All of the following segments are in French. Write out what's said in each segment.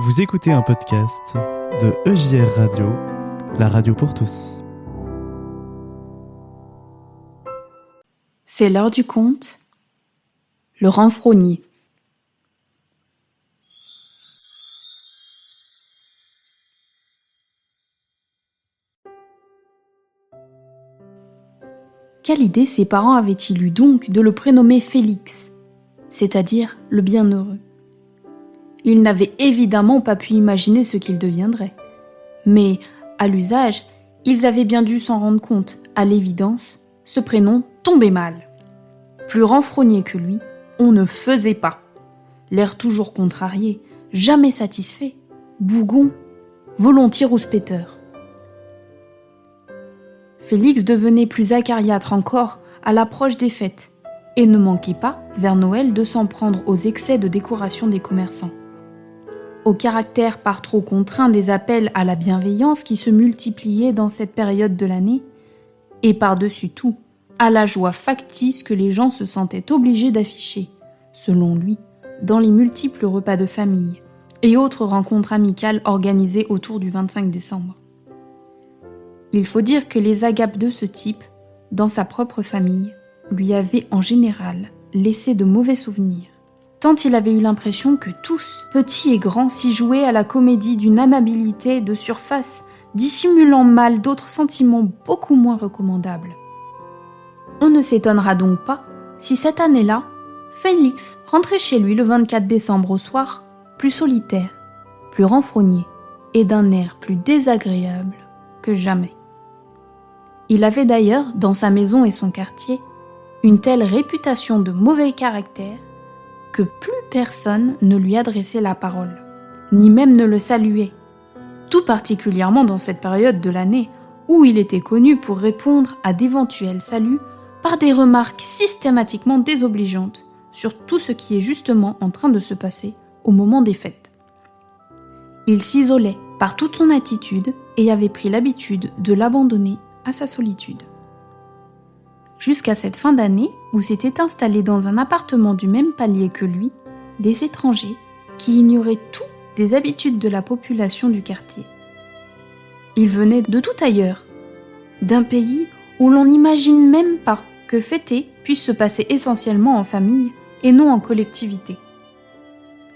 Vous écoutez un podcast de EJR Radio, la radio pour tous. C'est l'heure du conte, le renfrogné. Quelle idée ses parents avaient-ils eu donc de le prénommer Félix, c'est-à-dire le bienheureux. Ils n'avaient évidemment pas pu imaginer ce qu'il deviendrait. Mais, à l'usage, ils avaient bien dû s'en rendre compte. À l'évidence, ce prénom tombait mal. Plus renfrogné que lui, on ne faisait pas. L'air toujours contrarié, jamais satisfait, bougon, volontiers rouspéteur. Félix devenait plus acariâtre encore à l'approche des fêtes et ne manquait pas, vers Noël, de s'en prendre aux excès de décoration des commerçants. Au caractère par trop contraint des appels à la bienveillance qui se multipliaient dans cette période de l'année, et par-dessus tout, à la joie factice que les gens se sentaient obligés d'afficher, selon lui, dans les multiples repas de famille et autres rencontres amicales organisées autour du 25 décembre. Il faut dire que les agapes de ce type, dans sa propre famille, lui avaient en général laissé de mauvais souvenirs. Tant il avait eu l'impression que tous, petits et grands, s'y jouaient à la comédie d'une amabilité de surface, dissimulant mal d'autres sentiments beaucoup moins recommandables. On ne s'étonnera donc pas si cette année-là, Félix rentrait chez lui le 24 décembre au soir, plus solitaire, plus renfrogné et d'un air plus désagréable que jamais. Il avait d'ailleurs, dans sa maison et son quartier, une telle réputation de mauvais caractère que plus personne ne lui adressait la parole, ni même ne le saluait, tout particulièrement dans cette période de l'année où il était connu pour répondre à d'éventuels saluts par des remarques systématiquement désobligeantes sur tout ce qui est justement en train de se passer au moment des fêtes. Il s'isolait par toute son attitude et avait pris l'habitude de l'abandonner à sa solitude. Jusqu'à cette fin d'année où s'étaient installés dans un appartement du même palier que lui des étrangers qui ignoraient tout des habitudes de la population du quartier. Ils venaient de tout ailleurs, d'un pays où l'on n'imagine même pas que fêter puisse se passer essentiellement en famille et non en collectivité.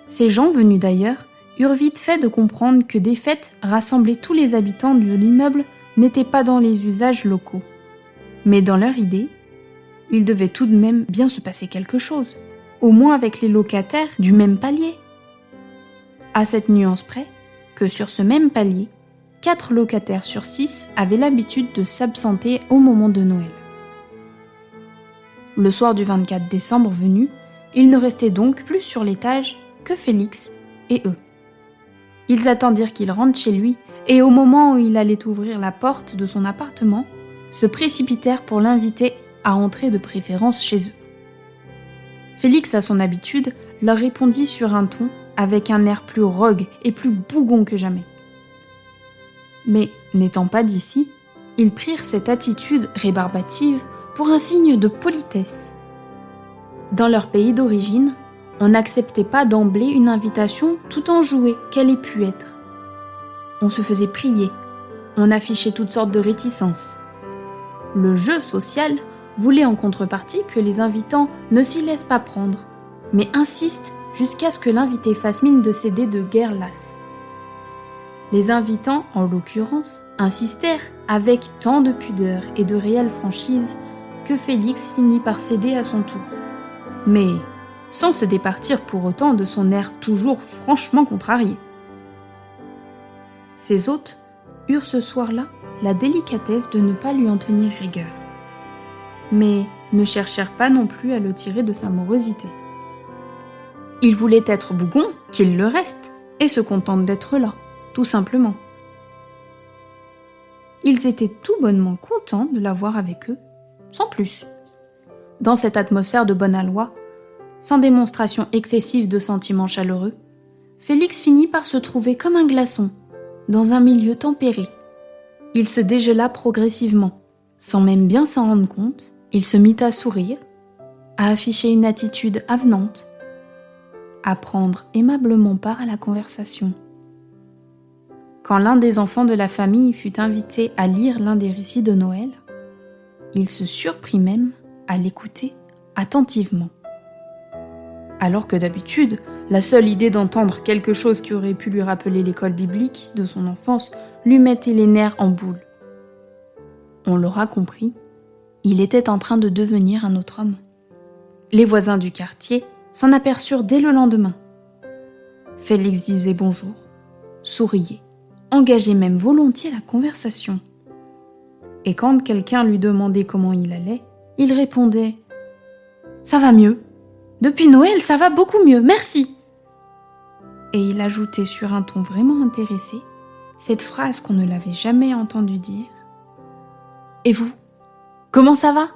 Ces gens venus d'ailleurs eurent vite fait de comprendre que des fêtes rassemblaient tous les habitants de l'immeuble n'étaient pas dans les usages locaux. Mais dans leur idée, il devait tout de même bien se passer quelque chose, au moins avec les locataires du même palier. À cette nuance près que sur ce même palier, 4 locataires sur 6 avaient l'habitude de s'absenter au moment de Noël. Le soir du 24 décembre venu, il ne restait donc plus sur l'étage que Félix et eux. Ils attendirent qu'il rentre chez lui et au moment où il allait ouvrir la porte de son appartement, se précipitèrent pour l'inviter à entrer de préférence chez eux. Félix, à son habitude, leur répondit sur un ton avec un air plus rogue et plus bougon que jamais. Mais, n'étant pas d'ici, ils prirent cette attitude rébarbative pour un signe de politesse. Dans leur pays d'origine, on n'acceptait pas d'emblée une invitation tout enjouée qu'elle ait pu être. On se faisait prier, on affichait toutes sortes de réticences. Le jeu social voulait en contrepartie que les invitants ne s'y laissent pas prendre, mais insistent jusqu'à ce que l'invité fasse mine de céder de guerre lasse. Les invitants, en l'occurrence, insistèrent avec tant de pudeur et de réelle franchise que Félix finit par céder à son tour. Mais sans se départir pour autant de son air toujours franchement contrarié. Ses hôtes eurent ce soir-là la délicatesse de ne pas lui en tenir rigueur, mais ne cherchèrent pas non plus à le tirer de sa morosité. Il voulait être bougon, qu'il le reste, et se contente d'être là, tout simplement. Ils étaient tout bonnement contents de l'avoir avec eux, sans plus. Dans cette atmosphère de bonne aloi, sans démonstration excessive de sentiments chaleureux, Félix finit par se trouver comme un glaçon, dans un milieu tempéré. Il se dégela progressivement. Sans même bien s'en rendre compte, il se mit à sourire, à afficher une attitude avenante, à prendre aimablement part à la conversation Quand l'un des enfants de la famille fut invité à lire l'un des récits de Noël, il se surprit même à l'écouter attentivement. Alors que d'habitude, la seule idée d'entendre quelque chose qui aurait pu lui rappeler l'école biblique de son enfance lui mettait les nerfs en boule. On l'aura compris, il était en train de devenir un autre homme. Les voisins du quartier s'en aperçurent dès le lendemain. Félix disait bonjour, souriait, engageait même volontiers la conversation. Et quand quelqu'un lui demandait comment il allait, il répondait « Ça va mieux. Depuis Noël, ça va beaucoup mieux, merci !» Et il ajoutait sur un ton vraiment intéressé cette phrase qu'on ne l'avait jamais entendu dire. « Et vous, comment ça va ?